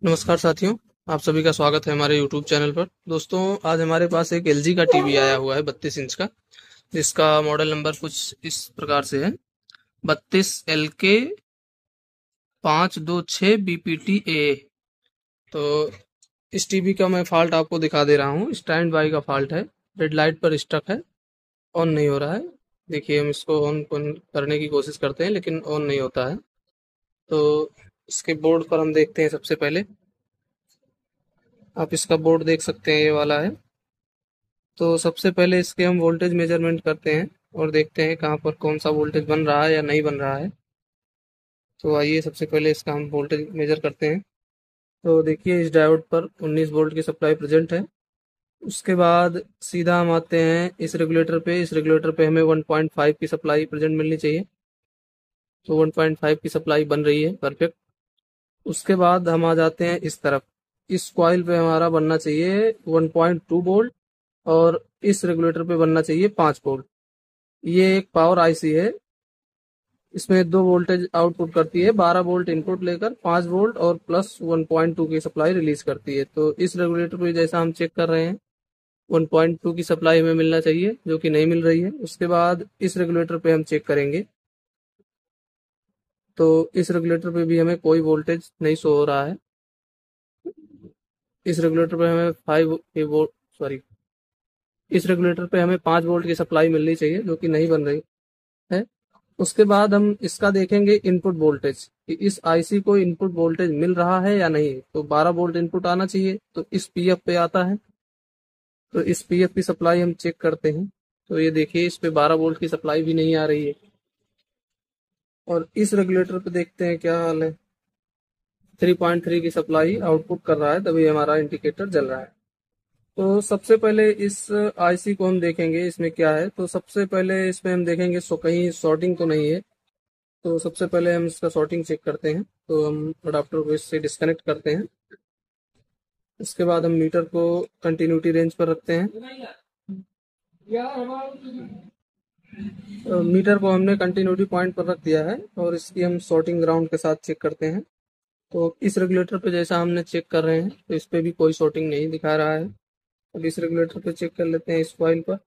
नमस्कार साथियों, आप सभी का स्वागत है हमारे YouTube चैनल पर। दोस्तों, आज हमारे पास एक LG का टीवी आया हुआ है 32 इंच का, जिसका मॉडल नंबर कुछ इस प्रकार से है 32LK526BPT-A। तो इस टीवी का मैं फॉल्ट आपको दिखा दे रहा हूँ। स्टैंड बाई का फॉल्ट है, रेड लाइट पर स्टक है, ऑन नहीं हो रहा है। देखिए, हम इसको ऑन करने की कोशिश करते हैं लेकिन ऑन नहीं होता है। तो इसके बोर्ड पर हम देखते हैं। सबसे पहले आप इसका बोर्ड देख सकते हैं, ये वाला है। तो सबसे पहले इसके हम वोल्टेज मेजरमेंट करते हैं और देखते हैं कहाँ पर कौन सा वोल्टेज बन रहा है या नहीं बन रहा है। तो आइए सबसे पहले इसका हम वोल्टेज मेजर करते हैं। तो देखिए, इस डायोड पर 19 वोल्ट की सप्लाई प्रेजेंट है। उसके बाद सीधा हम आते हैं इस रेगुलेटर पे। इस रेगुलेटर पे हमें 1.5 की सप्लाई प्रेजेंट मिलनी चाहिए। तो 1.5 की सप्लाई बन रही है, परफेक्ट। उसके बाद हम आ जाते हैं इस तरफ। इस कॉइल पे हमारा बनना चाहिए 1.2 वोल्ट और इस रेगुलेटर पे बनना चाहिए 5 वोल्ट। ये एक पावर आईसी है। इसमें दो वोल्टेज आउटपुट करती है, 12 वोल्ट इनपुट लेकर 5 वोल्ट और प्लस 1.2 की सप्लाई रिलीज करती है। तो इस रेगुलेटर पे जैसा हम चेक कर रहे हैं, 1.2 की सप्लाई हमें मिलना चाहिए, जो कि नहीं मिल रही है। उसके बाद इस रेगुलेटर पे हम चेक करेंगे, तो इस रेगुलेटर पे भी हमें कोई वोल्टेज नहीं शो हो रहा है। इस रेगुलेटर पे हमें 5 वोल्ट, सॉरी, इस रेगुलेटर पे हमें 5 वोल्ट की सप्लाई मिलनी चाहिए, जो कि नहीं बन रही है। उसके बाद हम इसका देखेंगे इनपुट वोल्टेज, कि इस आईसी को इनपुट वोल्टेज मिल रहा है या नहीं। तो 12 वोल्ट इनपुट आना चाहिए, तो इस पीएफ पे आता है। तो इस पीएफ की सप्लाई हम चेक करते हैं। तो ये देखिए, इस पे 12 वोल्ट की सप्लाई भी नहीं आ रही है। और इस रेगुलेटर पे देखते हैं क्या हाल है। 3.3 की सप्लाई आउटपुट कर रहा है, तभी हमारा इंडिकेटर जल रहा है। तो सबसे पहले इस आईसी को हम देखेंगे, इसमें क्या है। तो सबसे पहले इसमें हम देखेंगे कहीं शॉर्टिंग तो नहीं है। तो सबसे पहले हम इसका शॉर्टिंग चेक करते हैं। तो हम अडाप्टर को इससे डिस्कनेक्ट करते हैं। इसके बाद हम मीटर को कंटिन्यूटी रेंज पर रखते हैं। मीटर को हमने कंटिन्यूटी पॉइंट पर रख दिया है और इसकी हम शॉर्टिंग ग्राउंड के साथ चेक करते हैं। तो इस रेगुलेटर पे जैसा हमने चेक कर रहे हैं, तो इस पे भी कोई शॉर्टिंग नहीं दिखा रहा है। अब इस रेगुलेटर पे चेक कर लेते हैं इस कॉइल पर।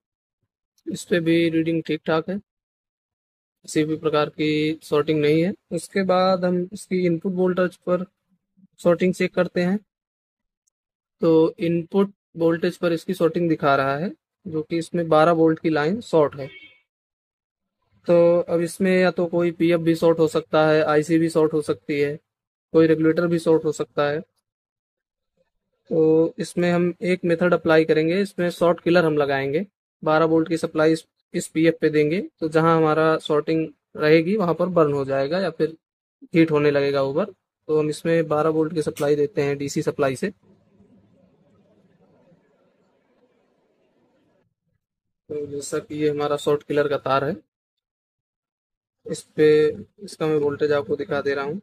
इस पे भी रीडिंग ठीक ठाक है, किसी भी प्रकार की शॉर्टिंग नहीं है। उसके बाद हम इसकी इनपुट वोल्टेज पर शॉर्टिंग चेक करते हैं। तो इनपुट वोल्टेज पर इसकी शॉर्टिंग दिखा रहा है, जो कि इसमें 12 वोल्ट की लाइन शॉर्ट है। तो अब इसमें या तो कोई पीएफ भी शॉर्ट हो सकता है, आईसी भी शॉर्ट हो सकती है, कोई रेगुलेटर भी शॉर्ट हो सकता है। तो इसमें हम एक मेथड अप्लाई करेंगे, इसमें शॉर्ट किलर हम लगाएंगे। 12 वोल्ट की सप्लाई इस पीएफ पे देंगे, तो जहां हमारा शॉर्टिंग रहेगी वहां पर बर्न हो जाएगा या फिर हीट होने लगेगा ओवर। तो हम इसमें 12 वोल्ट की सप्लाई देते हैं डीसी सप्लाई से। तो जैसा कि ये हमारा शॉर्ट किलर का तार है, इस पे इसका मैं वोल्टेज आपको दिखा दे रहा हूँ।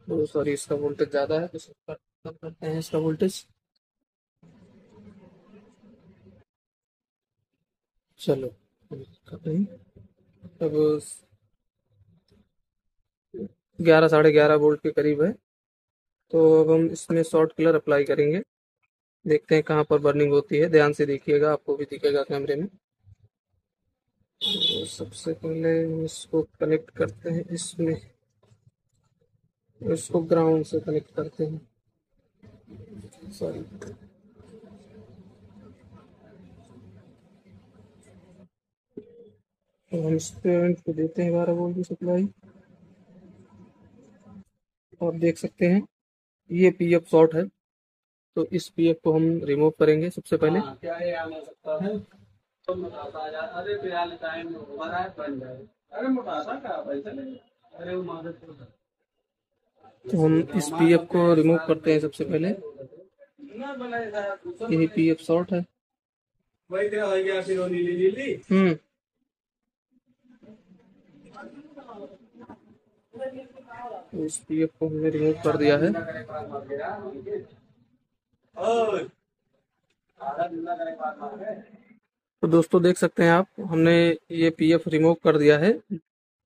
तो सॉरी, इसका वोल्टेज ज़्यादा है, तो इसका कम करते हैं इसका वोल्टेज। चलो, करते हैं। अब 11 11.5 वोल्ट के करीब है। तो अब हम इसमें शॉर्ट किलर अप्लाई करेंगे, देखते हैं कहाँ पर बर्निंग होती है। ध्यान से देखिएगा, आपको भी दिखेगा कैमरे में। तो सबसे पहले हम इसको कनेक्ट करते हैं इसमें, इसको ग्राउंड से कनेक्ट करते हैं, सॉरी। तो हम इस पे को देते हैं 12 वोल्ट की सप्लाई, और देख सकते हैं ये पीएफ शॉर्ट है। तो इस पीएफ को हम रिमूव करेंगे सबसे पहले। क्या ये आ सकता है? तो मोटापा आ जा, अरे फिलहाल टाइम हो रहा है, बन जाए। अरे मोटापा का पैसा नहीं, अरे वो मादर। तो हम इस पीएफ को रिमूव करते हैं सबसे पहले। यही पीएफ शॉर्ट है। हम्म। तो इस पीएफ को हमने रिमूव कर दिया है। तो दोस्तों, देख सकते हैं आप, हमने ये पीएफ रिमूव कर दिया है।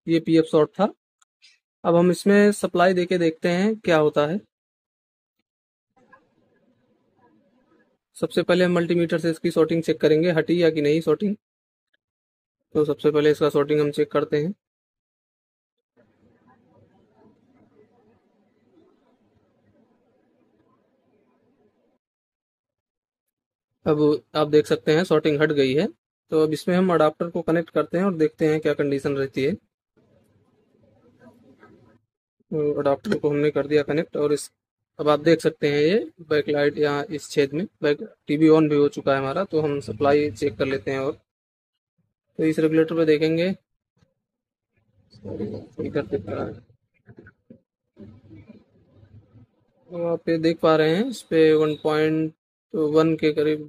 ये पीएफ शॉर्ट था। अब हम इसमें सप्लाई देके देखते हैं क्या होता है। सबसे पहले हम मल्टीमीटर से इसकी शॉर्टिंग चेक करेंगे, हटी या कि नहीं शॉर्टिंग। तो सबसे पहले इसका शॉर्टिंग हम चेक करते हैं। अब आप देख सकते हैं शॉर्टिंग हट गई है। तो अब इसमें हम अडाप्टर को कनेक्ट करते हैं और देखते हैं क्या कंडीशन रहती है। तो अडाप्टर को हमने कर दिया कनेक्ट, और इस अब आप देख सकते हैं ये बैकलाइट यहाँ इस छेद में बैक टीवी ऑन भी हो चुका है हमारा। तो हम सप्लाई चेक कर लेते हैं। और तो इस रेगुलेटर पे देखेंगे इधर दिख रहा है। तो आप ये देख पा रहे हैं इस पे 1.1 के करीब,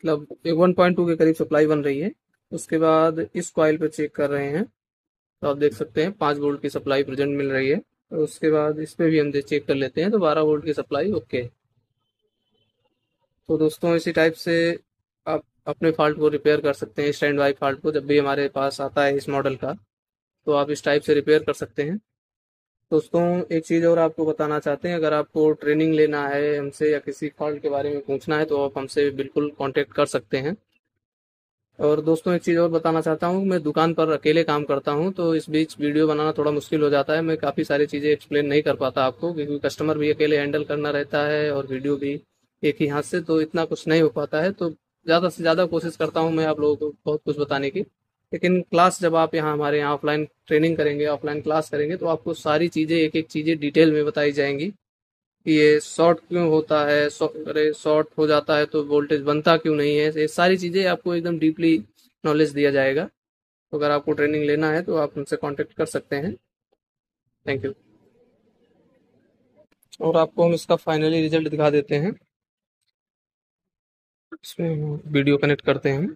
मतलब 1.2 के करीब सप्लाई बन रही है। उसके बाद इस कॉइल पे चेक कर रहे हैं, तो आप देख सकते हैं 5 वोल्ट की सप्लाई प्रेजेंट मिल रही है। तो उसके बाद इस पे भी हम चेक कर लेते हैं, तो 12 वोल्ट की सप्लाई ओके है। तो दोस्तों इसी टाइप से आप अपने फॉल्ट को रिपेयर कर सकते हैं। स्टैंड बाई फॉल्ट को जब भी हमारे पास आता है इस मॉडल का, तो आप इस टाइप से रिपेयर कर सकते हैं। दोस्तों एक चीज़ और आपको बताना चाहते हैं, अगर आपको ट्रेनिंग लेना है हमसे या किसी फॉल्ट के बारे में पूछना है तो आप हमसे बिल्कुल कांटेक्ट कर सकते हैं। और दोस्तों एक चीज़ और बताना चाहता हूँ, मैं दुकान पर अकेले काम करता हूँ, तो इस बीच वीडियो बनाना थोड़ा मुश्किल हो जाता है। मैं काफ़ी सारी चीज़ें एक्सप्लेन नहीं कर पाता आपको, क्योंकि कस्टमर भी अकेले हैंडल करना रहता है और वीडियो भी एक ही हाथ से, तो इतना कुछ नहीं हो पाता है। तो ज़्यादा से ज़्यादा कोशिश करता हूँ मैं आप लोगों को बहुत कुछ बताने की। लेकिन क्लास जब आप यहाँ हमारे यहाँ ऑफलाइन ट्रेनिंग करेंगे, ऑफलाइन क्लास करेंगे, तो आपको सारी चीज़ें एक एक चीज़ें डिटेल में बताई जाएंगी कि ये शॉर्ट क्यों होता है, अरे शॉर्ट हो जाता है तो वोल्टेज बनता क्यों नहीं है। ये सारी चीज़ें आपको एकदम डीपली नॉलेज दिया जाएगा। तो अगर आपको ट्रेनिंग लेना है तो आप हमसे कांटेक्ट कर सकते हैं। Thank you. और आपको हम इसका फाइनली रिजल्ट दिखा देते हैं। इसमें वीडियो कनेक्ट करते हैं हम।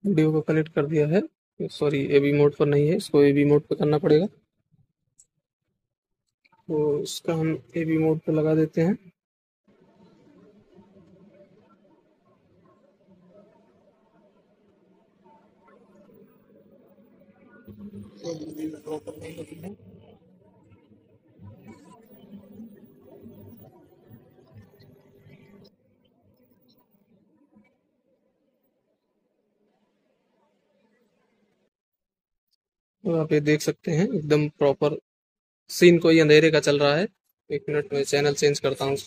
वीडियो को कनेक्ट कर दिया है। सॉरी, एबी मोड पर नहीं है, इसको एबी मोड पर करना पड़ेगा। तो इसका हम एबी मोड पर लगा देते हैं। तो आप ये देख सकते हैं एकदम प्रॉपर सीन कोई अंधेरे का चल रहा है। 1 मिनट में चैनल चेंज करता हूँ।